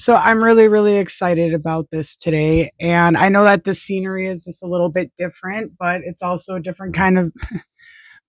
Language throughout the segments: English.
So I'm really, really excited about this today. And I know that the scenery is just a little bit different, but it's also a different kind of,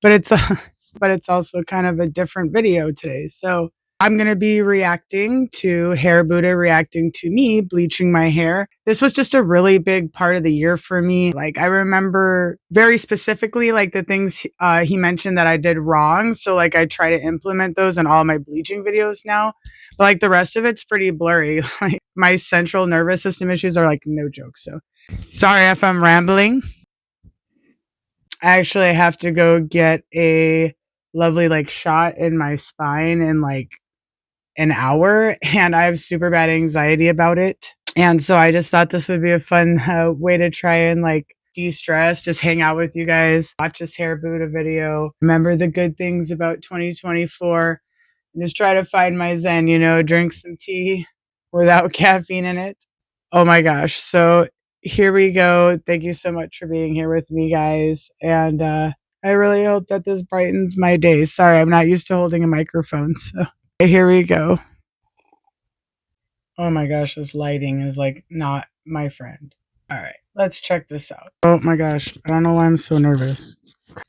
but it's a, but it's also kind of a different video today. So I'm going to be reacting to Hair Buddha reacting to me bleaching my hair. This was just a really big part of the year for me. Like I remember very specifically like the things he mentioned that I did wrong. So like I try to implement those in all my bleaching videos now. But like the rest of it's pretty blurry. Like my central nervous system issues are like no joke. So sorry if I'm rambling. I actually have to go get a lovely like shot in my spine in like an hour, and I have super bad anxiety about it. And so I just thought this would be a fun way to try and like de-stress, just hang out with you guys, watch this Hair Buddha video, remember the good things about 2024, and just try to find my zen, you know, drink some tea without caffeine in it. Oh my gosh. So here we go. Thank you so much for being here with me, guys. And I really hope that this brightens my day. Sorry, I'm not used to holding a microphone. So here we go. Oh my gosh, this lighting is like not my friend. All right, let's check this out. Oh my gosh, I don't know why I'm so nervous.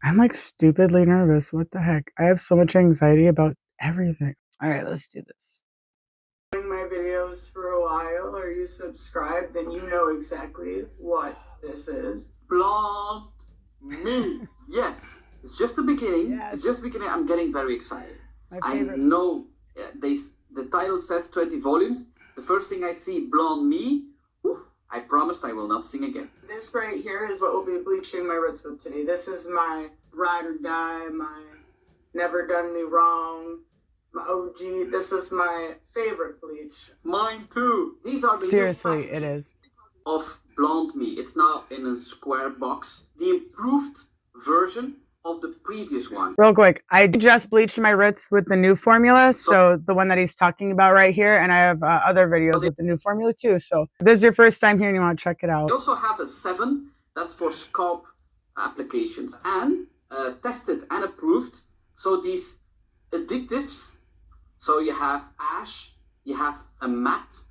I'm like stupidly nervous. What the heck? I have so much anxiety about everything. All right, let's do this. My videos for a while, or you subscribe, then you know exactly what this is. Blondme. Yes, it's just the beginning. Yes. It's just beginning. I'm getting very excited. I know the title says 20 volumes. The first thing I see, Blondme. I promised I will not sing again. This right here is what we'll be bleaching my roots with today. This is my ride or die, my never done me wrong, my OG. This is my favorite bleach. Mine too. These are the seriously, it is. Of Blondme. It's now in a square box. The improved version of the previous one. Real quick, I just bleached my roots with the new formula, so the one that he's talking about right here, and I have other videos with the new formula too. So if this is your first time here and you want to check it out. We also have a 7 that's for scalp applications and tested and approved. So these additives, so you have ash, you have a matte,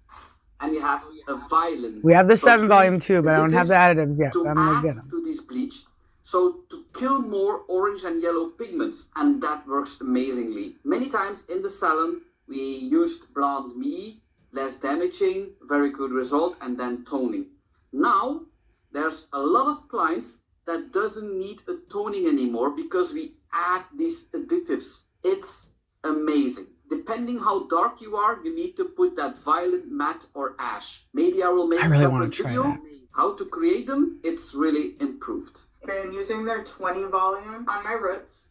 and you have a violet. We have the 7 volume too, but I don't have the additives yet. To I'm gonna get add them. to this bleach. So to kill more orange and yellow pigments, and that works amazingly. Many times in the salon, we used Blondme, less damaging, very good result, and then toning. Now, there's a lot of clients that doesn't need a toning anymore because we add these additives. It's amazing. Depending how dark you are, you need to put that violet, matte, or ash. Maybe I will make a separate video how to create them. It's really improved. Been using their 20 volume on my roots,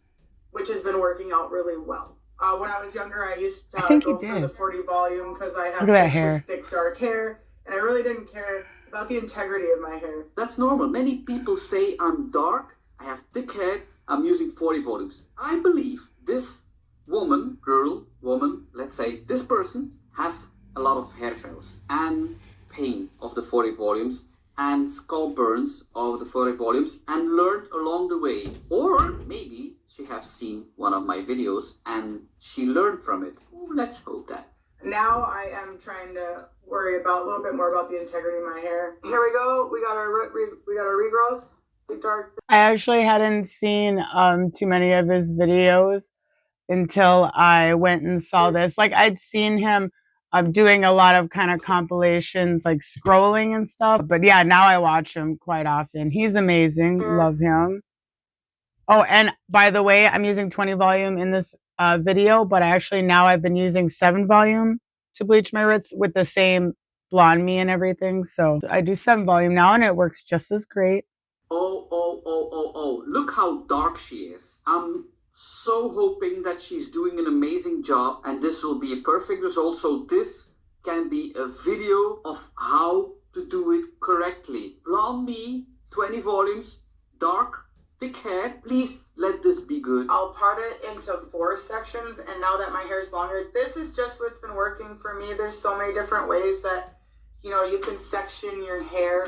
which has been working out really well. When I was younger, I used to go for the 40 volume because I have such thick, dark hair, and I really didn't care about the integrity of my hair. That's normal. Many people say I'm dark, I have thick hair, I'm using 40 volumes. I believe this woman, let's say this person has a lot of hair falls and pain of the 40 volumes. And scalp burns of the 40 volumes and learned along the way. Or maybe she has seen one of my videos and she learned from it. Ooh, let's hope that. Now I am trying to worry about a little bit more about the integrity of my hair. Here we go. We got our regrowth. Dark. I actually hadn't seen too many of his videos until I went and saw this. Like I'd seen him doing a lot of kind of compilations, like scrolling and stuff. But yeah, now I watch him quite often. He's amazing. Love him. Oh, and by the way, I'm using 20 volume in this video, but I've been using 7 volume to bleach my roots with the same Blondme and everything. So I do 7 volume now and it works just as great. Oh, look how dark she is. I'm so hoping that she's doing an amazing job and this will be a perfect result. So this can be a video of how to do it correctly. Blondme, 20 volumes, dark, thick hair. Please let this be good. I'll part it into 4 sections, and now that my hair is longer, this is just what's been working for me. There's so many different ways that, you know, you can section your hair.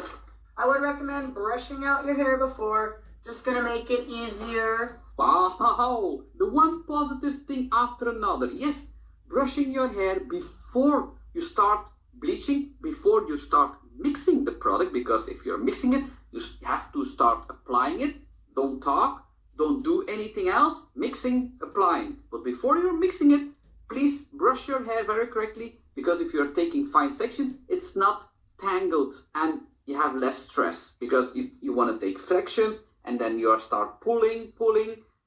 I would recommend brushing out your hair before. Just gonna make it easier. Wow, the one positive thing after another. Yes, brushing your hair before you start bleaching before you start mixing the product, because if you're mixing it, you have to start applying it. Don't talk, don't do anything else. Mixing, applying. But before you're mixing it, please brush your hair very correctly, because if you're taking fine sections, it's not tangled and you have less stress, because you want to take flections and then you start pulling.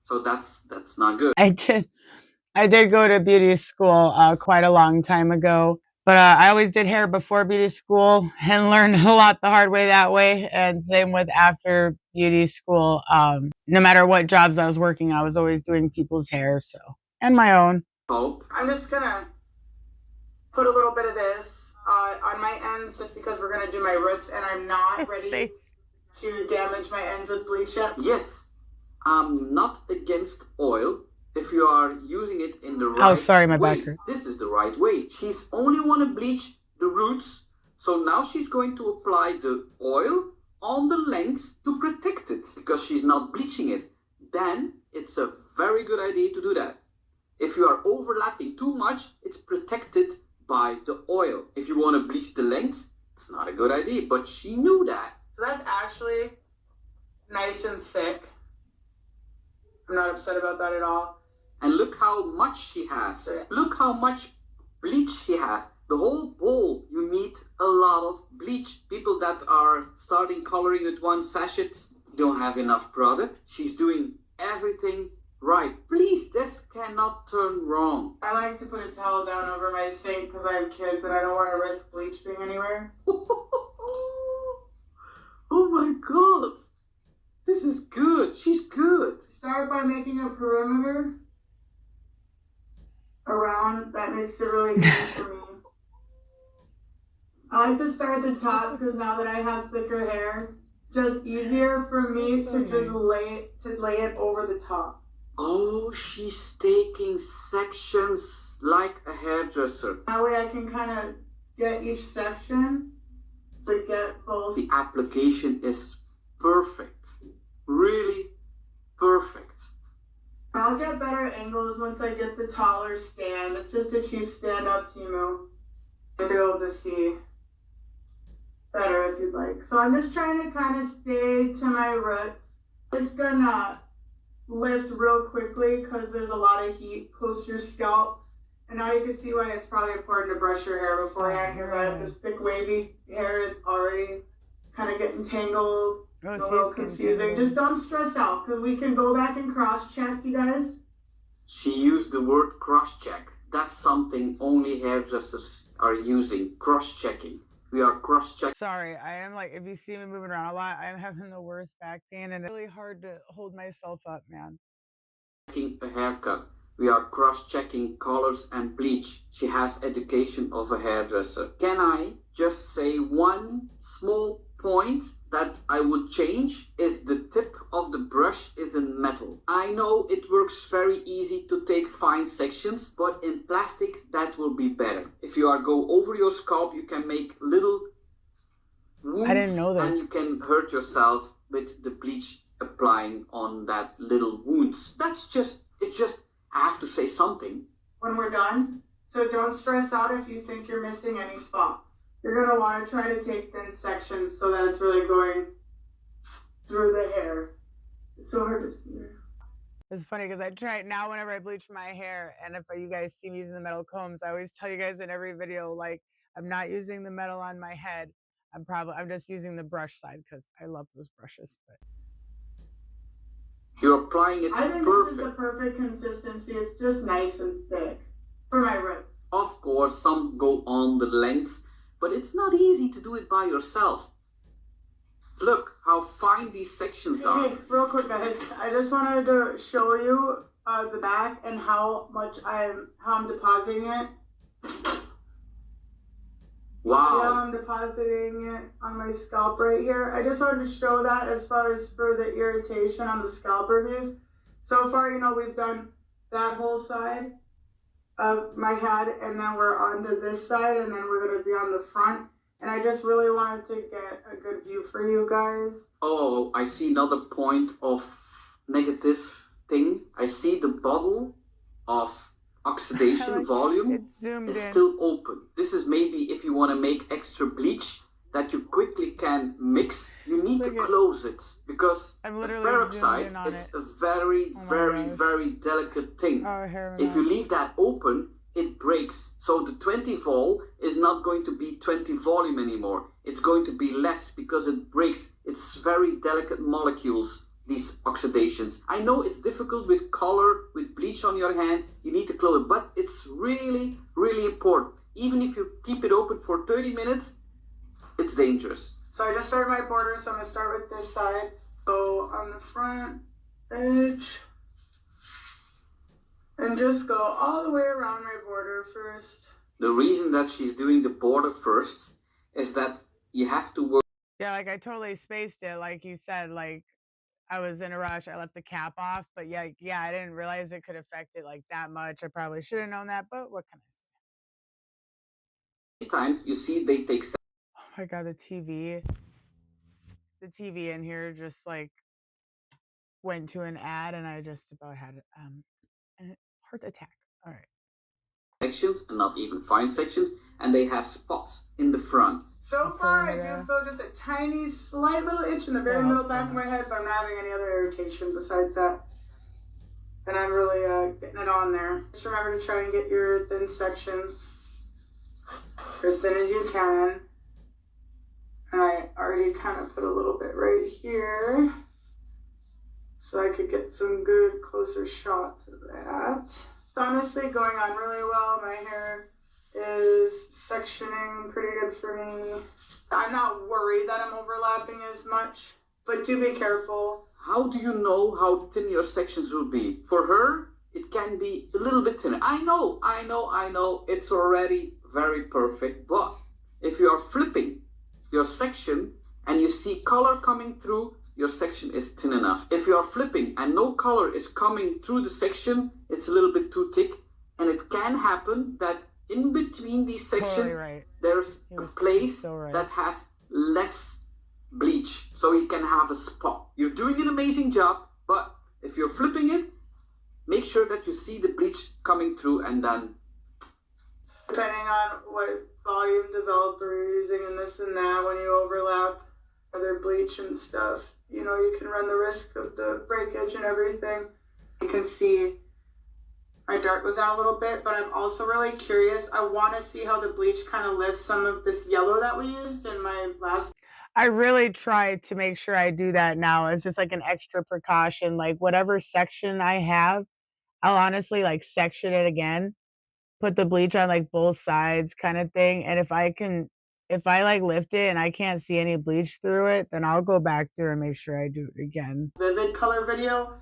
So that's not good. I did go to beauty school quite a long time ago, but I always did hair before beauty school and learned a lot the hard way that way. And same with after beauty school. No matter what jobs I was working, I was always doing people's hair, so, and my own. I'm just gonna put a little bit of this on my ends, just because we're gonna do my roots, and I'm not ready to damage my ends with bleach yet. Yes, I'm not against oil if you are using it in the right Oh, sorry, my way. back hurts. This is the right way. She's only want to bleach the roots, so now she's going to apply the oil on the length to protect it, because she's not bleaching it. Then it's a very good idea to do that. If you are overlapping too much, it's protected by the oil. If you want to bleach the length, it's not a good idea, but she knew that. So that's actually nice and thick. I'm not upset about that at all. And look how much she has. Look how much bleach she has. The whole bowl, you need a lot of bleach. People that are starting coloring with one sachet don't have enough product. She's doing everything right. Please, this cannot turn wrong. I like to put a towel down over my sink because I have kids and I don't want to risk bleach being anywhere. Oh my God. This is good. She's good. Start by making a perimeter around. That makes it really easy for me. I like to start at the top because now that I have thicker hair, it's just easier for me to just lay it over the top. Oh, she's taking sections like a hairdresser. That way I can kind of get each section to get both. The application is perfect. Really perfect. I'll get better angles once I get the taller stand. It's just a cheap stand on Temu. You'll be able to see better if you'd like. So I'm just trying to kind of stay to my roots. Just gonna lift real quickly because there's a lot of heat close to your scalp. And now you can see why it's probably important to brush your hair beforehand, because I have this thick wavy hair that's already kind of getting tangled. Oh, a see, little it's getting confusing. tangled. Just don't stress out because we can go back and cross-check, you guys. She used the word cross-check. That's something only hairdressers are using. Cross-checking. We are cross-checking. Sorry, I am like, if you see me moving around a lot, I'm having the worst back pain and it's really hard to hold myself up, man. A haircut. We are cross-checking colors and bleach. She has education of a hairdresser. Can I just say one small point that I would change is the tip of the brush is in metal. I know it works very easy to take fine sections, but in plastic that will be better. If you are go over your scalp, you can make little wounds. I didn't know this. And you can hurt yourself with the bleach applying on that little wounds. It's just, I have to say something. When we're done, so don't stress out if you think you're missing any spots. You're going to want to try to take thin sections so that it's really going through the hair. It's so hard to see her. It's funny because I try now whenever I bleach my hair, and if you guys see me using the metal combs, I always tell you guys in every video, like, I'm not using the metal on my head. I'm just using the brush side because I love those brushes. But you're applying it I think perfect. this is the perfect consistency. It's just nice and thick for my roots. Of course, some go on the lengths, but it's not easy to do it by yourself. Look how fine these sections are. Hey, real quick, guys. I just wanted to show you the back and how I'm depositing it. Wow. Yeah, I'm depositing it on my scalp right here. I just wanted to show that as far as for the irritation on the scalp reviews. So far, we've done that whole side of my head, and then we're onto this side, and then we're going to be on the front. And I just really wanted to get a good view for you guys. Oh, I see another point of negative thing. I see the bottle of oxidation Like, volume it's zoomed is in. still open. This is maybe if you want to make extra bleach that you quickly can mix, you need to close it because I'm the literally peroxide zoomed in on is it. a very, Oh my very, gosh. very delicate thing. Oh, hair If you leave that open, it breaks. So the 20 vol is not going to be 20 volume anymore. It's going to be less because it breaks. It's very delicate molecules, these oxidations. I know it's difficult with color, with bleach on your hand. You need to close it, but it's really, really important. Even if you keep it open for 30 minutes, it's dangerous. So I just started my border, so I'm going to start with this side. Go on the front edge. And just go all the way around my border first. The reason that she's doing the border first is that you have to work. Yeah, like I totally spaced it. Like you said, like I was in a rush. I left the cap off, but yeah, I didn't realize it could affect it like that much. I probably should have known that, but what can I say? Times you see they take. Oh my god, the TV in here just like went to an ad, and I just about had a heart attack. All right. Sections and not even fine sections, and they have spots in the front. So far, I do feel just a tiny, slight little itch in the very middle back of my head, but I'm not having any other irritation besides that. And I'm really getting it on there. Just remember to try and get your thin sections as thin as you can. And I already kind of put a little bit right here so I could get some good closer shots of that. It's honestly going on really well. My hair is sectioning pretty good for me. I'm not worried that I'm overlapping as much, but do be careful. How do you know how thin your sections will be? For her, it can be a little bit thinner. I know, it's already very perfect, but if you are flipping your section and you see color coming through, your section is thin enough. If you are flipping and no color is coming through the section, it's a little bit too thick, and it can happen that in between these sections, there's a place that has less bleach, so you can have a spot. You're doing an amazing job, but if you're flipping it, make sure that you see the bleach coming through, and then depending on what volume developer you're using and this and that, when you overlap other bleach and stuff, you know, you can run the risk of the breakage and everything. You can see my dart was out a little bit, but I'm also really curious. I want to see how the bleach kind of lifts some of this yellow that we used in my last. I really try to make sure I do that now. It's just like an extra precaution. Like whatever section I have, I'll honestly like section it again, put the bleach on like both sides kind of thing. And if I like lift it and I can't see any bleach through it, then I'll go back through and make sure I do it again. Vivid color video,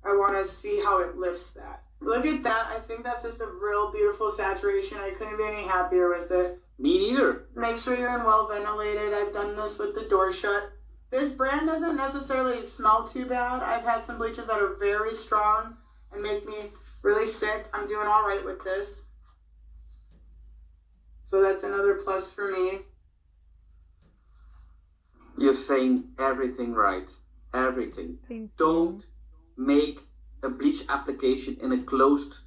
I want to see how it lifts that. Look at that. I think that's just a real beautiful saturation. I couldn't be any happier with it. Me neither. Make sure you're in well ventilated. I've done this with the door shut. This brand doesn't necessarily smell too bad. I've had some bleaches that are very strong and make me really sick. I'm doing all right with this. So that's another plus for me. You're saying everything right. Everything. Don't make a bleach application in a closed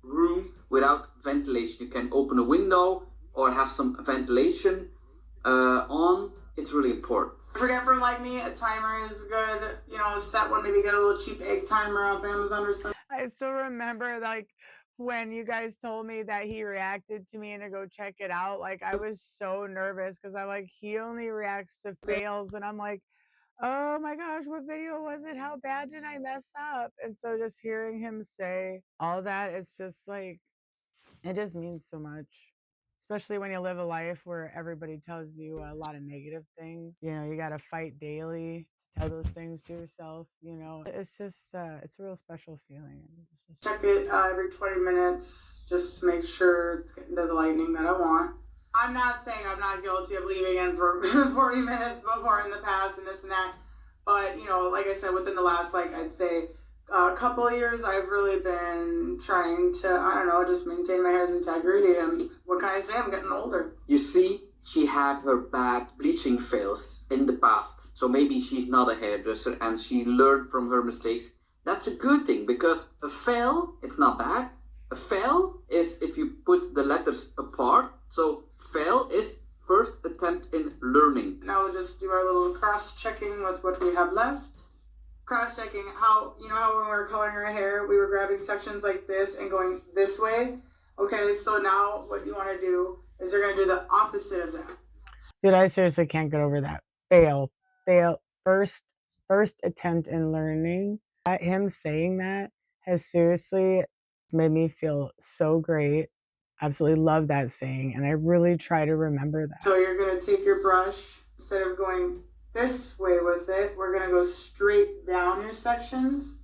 room without ventilation. You can open a window or have some ventilation on. It's really important. Forget from like me, a timer is good. You know, a set one, maybe get a little cheap egg timer off Amazon or something. I still remember like when you guys told me that he reacted to me and to go check it out. Like I was so nervous because I'm like, he only reacts to fails, and I'm like, oh my gosh, what video was it? How bad did I mess up? And so just hearing him say all that, it's just like, it just means so much. Especially when you live a life where everybody tells you a lot of negative things. You know, you got to fight daily to tell those things to yourself. You know, it's just, it's a real special feeling. Check it every 20 minutes. Just make sure it's getting to the lightning that I want. I'm not saying I'm not guilty of leaving in for 40 minutes before in the past and this and that. But, you know, like I said, within the last, like, I'd say a couple of years, I've really been trying to, I don't know, just maintain my hair's integrity. And what can I say? I'm getting older. You see, she had her bad bleaching fails in the past. So maybe she's not a hairdresser and she learned from her mistakes. That's a good thing, because a fail, it's not bad. A fail is if you put the letters apart. So fail is first attempt in learning. Now we'll just do our little cross-checking with what we have left. Cross-checking how, you know how when we were coloring our hair, we were grabbing sections like this and going this way? Okay, so now what you want to do is you're going to do the opposite of that. Dude, I seriously can't get over that. Fail. First attempt in learning. Him saying that has seriously made me feel so great. Absolutely love that saying, and I really try to remember that. So you're going to take your brush, instead of going this way with it, we're going to go straight down your sections.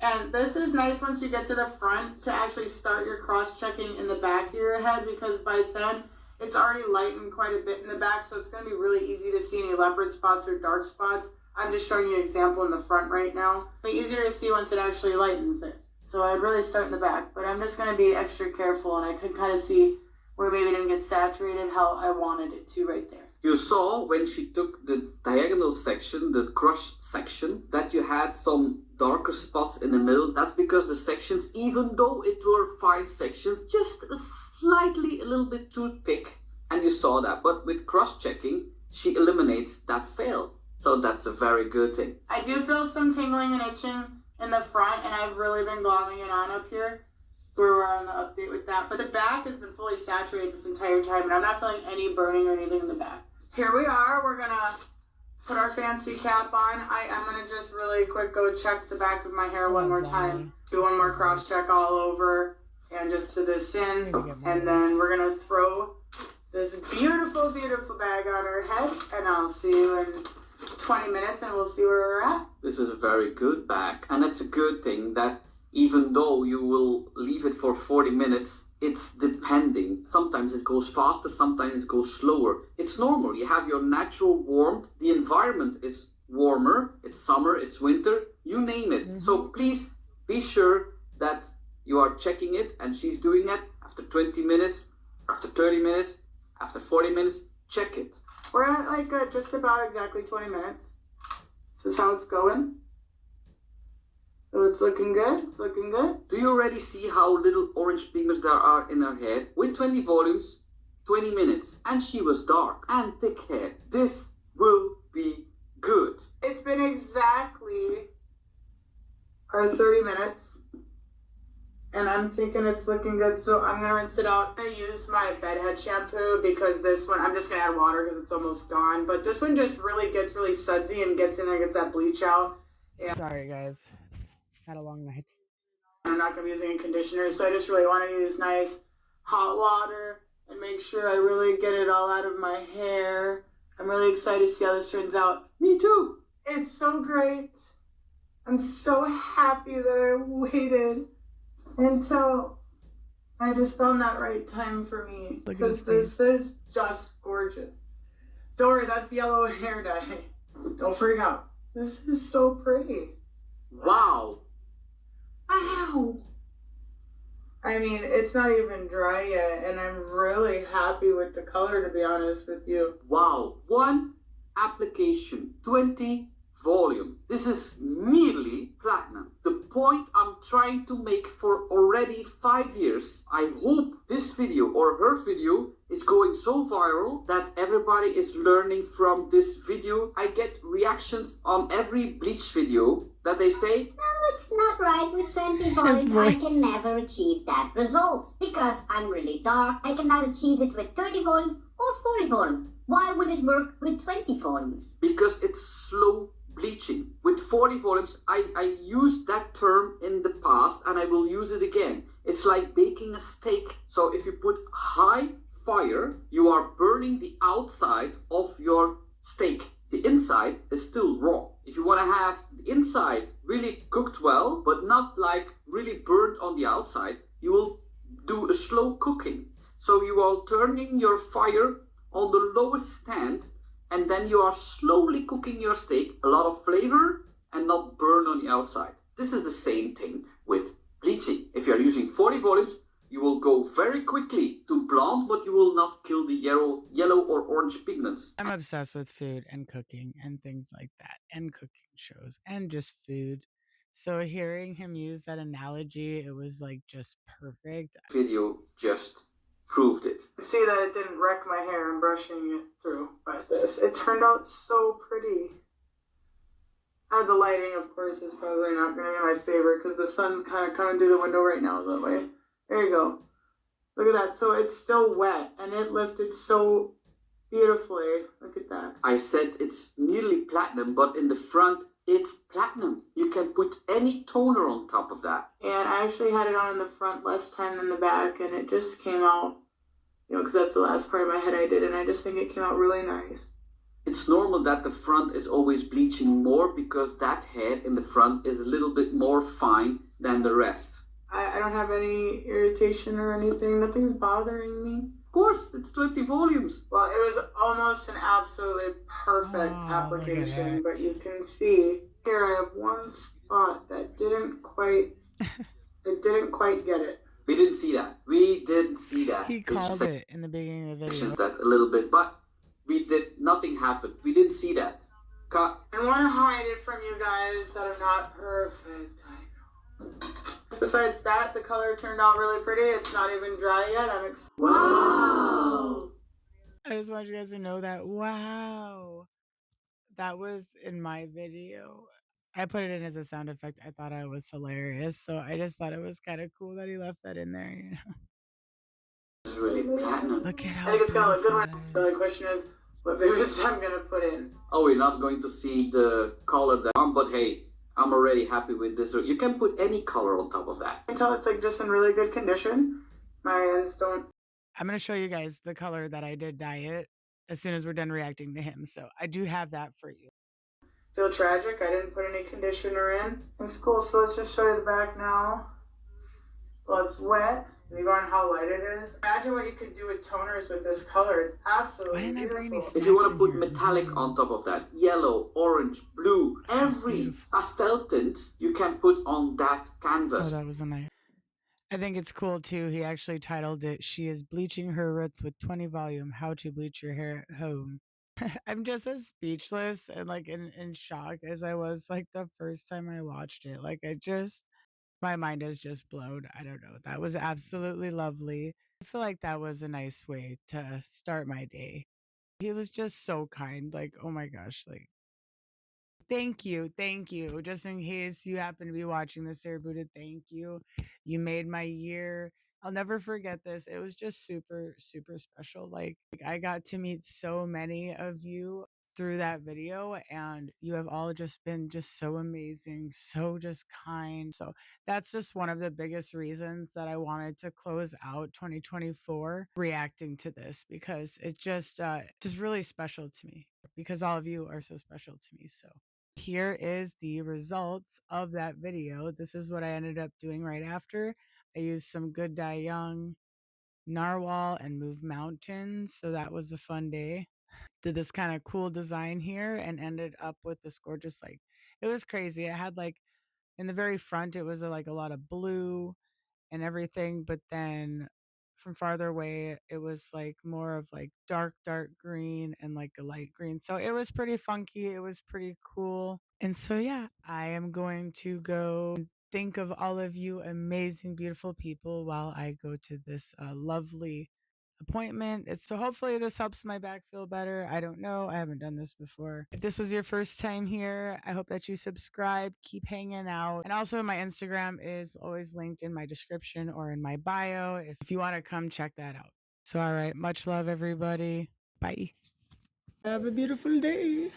And this is nice once you get to the front to actually start your cross-checking in the back of your head, because by then it's already lightened quite a bit in the back, so it's going to be really easy to see any leopard spots or dark spots. I'm just showing you an example in the front right now, but easier to see once it actually lightens it. So I'd really start in the back, but I'm just going to be extra careful, and I could kind of see where maybe it didn't get saturated how I wanted it to right there. You saw when she took the diagonal section, the crush section, that you had some darker spots in the middle. That's because the sections, even though it were fine sections, just slightly a little bit too thick. And you saw that. But with cross-checking, she eliminates that fail. So that's a very good thing. I do feel some tingling and itching in the front, and I've really been glomming it on up here. We're on the update with that. But the back has been fully saturated this entire time, and I'm not feeling any burning or anything in the back. Here we are. We're going to put our fancy cap on. I'm going to just really quick go check the back of my hair one more time. Do one more cross check all over and just to this in. And then we're going to throw this beautiful, beautiful bag on her head. And I'll see you in 20 minutes and we'll see where we're at. This is a very good bag. And it's a good thing that even though you will leave it for 40 minutes, it's depending. Sometimes it goes faster, sometimes it goes slower. It's normal. You have your natural warmth. The environment is warmer. It's summer, it's winter, you name it. Mm-hmm. So please be sure that you are checking it, and she's doing it after 20 minutes, after 30 minutes, after 40 minutes. Check it. We're at like just about exactly 20 minutes. This is how it's going. So it's looking good. It's looking good. Do you already see how little orange pigments there are in her hair? With 20 volumes, 20 minutes. And she was dark and thick hair. This will be good. It's been exactly our 30 minutes. And I'm thinking it's looking good. So I'm going to rinse it out. I use my bedhead shampoo because this one, I'm just going to add water because it's almost gone. But this one just really gets really sudsy and gets in there, gets that bleach out. Yeah. Sorry, guys. Had a long night. I'm not going to be using a conditioner, so I just really want to use nice hot water and make sure I really get it all out of my hair. I'm really excited to see how this turns out. Me too. It's so great. I'm so happy that I waited until I just found that right time for me. Because this is just gorgeous. Don't worry, that's yellow hair dye. Don't freak out. This is so pretty. Wow. Wow. I mean, it's not even dry yet, and I'm really happy with the color, to be honest with you. Wow. One application, 20 volume. This is nearly platinum. The point I'm trying to make for already 5 years. I hope this video or her video is going so viral that everybody is learning from this video. I get reactions on every bleach video that they say, "No, it's not right. With 20 volumes, I can never achieve that result. Because I'm really dark, I cannot achieve it with 30 volumes or 40 volumes. Why would it work with 20 volumes? Because it's slow bleaching. With 40 volumes, I used that term in the past and I will use it again. It's like baking a steak. So if you put high fire, you are burning the outside of your steak. The inside is still raw. If you want to have the inside really cooked well, but not like really burnt on the outside, you will do a slow cooking. So you are turning your fire on the lowest stand, and then you are slowly cooking your steak, a lot of flavor and not burn on the outside. This is the same thing with bleaching. If you are using 40 volumes, you will go very quickly to blonde, but you will not kill the yellow or orange pigments. I'm obsessed with food and cooking and things like that, and cooking shows and just food. So hearing him use that analogy, it was like just perfect. Video just proved it. See that it didn't wreck my hair. I'm brushing it through. But it turned out so pretty. The lighting, of course, is probably not going to be my favorite because the sun's kind of coming through the window right now that way. There you go. Look at that. So it's still wet and it lifted so beautifully. Look at that. I said it's nearly platinum, but in the front, it's platinum. You can put any toner on top of that. And I actually had it on in the front less time than the back, and it just came out, because that's the last part of my head I did, and I just think it came out really nice. It's normal that the front is always bleaching more because that head in the front is a little bit more fine than the rest. I don't have any irritation or anything. Nothing's bothering me. Of course, it's 20 volumes. Well, it was almost an absolutely perfect application, but you can see here I have one spot that didn't quite get it. We didn't see that. We didn't see that. He called it in the beginning of the video. That a little bit, but nothing happened. We didn't see that. Cut. I want to hide it from you guys that are not perfect. I know. Besides that, the color turned out really pretty. It's not even dry yet. I'm excited. Wow! I just want you guys to know that, wow, that was in my video. I put it in as a sound effect. I thought I was hilarious. So I just thought it was kind of cool that he left that in there, you know. It's really platinum. Look at how I think it's going to look good. beautiful The that only is. question is, what babies I'm going to put in. Oh, we're not going to see the color that but hey, I'm already happy with this. You can put any color on top of that. I can tell it's like just in really good condition. My ends don't. I'm going to show you guys the color that I did dye it as soon as we're done reacting to him. So I do have that for you. Feel tragic. I didn't put any conditioner in. It's cool. So let's just show you the back now. Well, it's wet. Leave on how light it is. Imagine what you could do with toners with this color. It's absolutely Why didn't I bring beautiful. these If you want to in put here? metallic on top of that, yellow, orange, blue, every Beautiful. pastel tint you can put on that Oh, canvas. that was a nice. I think it's cool too. He actually titled it, "She is bleaching her roots with 20 volume, how to bleach your hair at home." I'm just as speechless and like in shock as I was like the first time I watched it. Like my mind is just blown. I don't know. That was absolutely lovely. I feel like that was a nice way to start my day. He was just so kind. Like, oh my gosh, like thank you. Thank you. Just in case you happen to be watching this here, Buddha, thank you. You made my year. I'll never forget this. It was just super, super special. Like I got to meet so many of you through that video, and you have all just been just so amazing, so just kind. So that's just one of the biggest reasons that I wanted to close out 2024 reacting to this, because it's just really special to me, because all of you are so special to me. So here is the results of that video. This is what I ended up doing right after. I used some Good Die Young, Narwhal, and Move Mountains. So that was a fun day. Did this kind of cool design here and ended up with this gorgeous, like, it was crazy. It had like in the very front, it was like a lot of blue and everything, but then from farther away it was like more of like dark green and like a light green. So it was pretty funky, it was pretty cool. And so yeah, I am going to go think of all of you amazing beautiful people while I go to this lovely appointment. So hopefully this helps my back feel better. I don't know. I haven't done this before. If this was your first time here, I hope that you subscribe, keep hanging out. And also my Instagram is always linked in my description or in my bio if you want to come check that out. So all right, much love everybody. Bye. Have a beautiful day.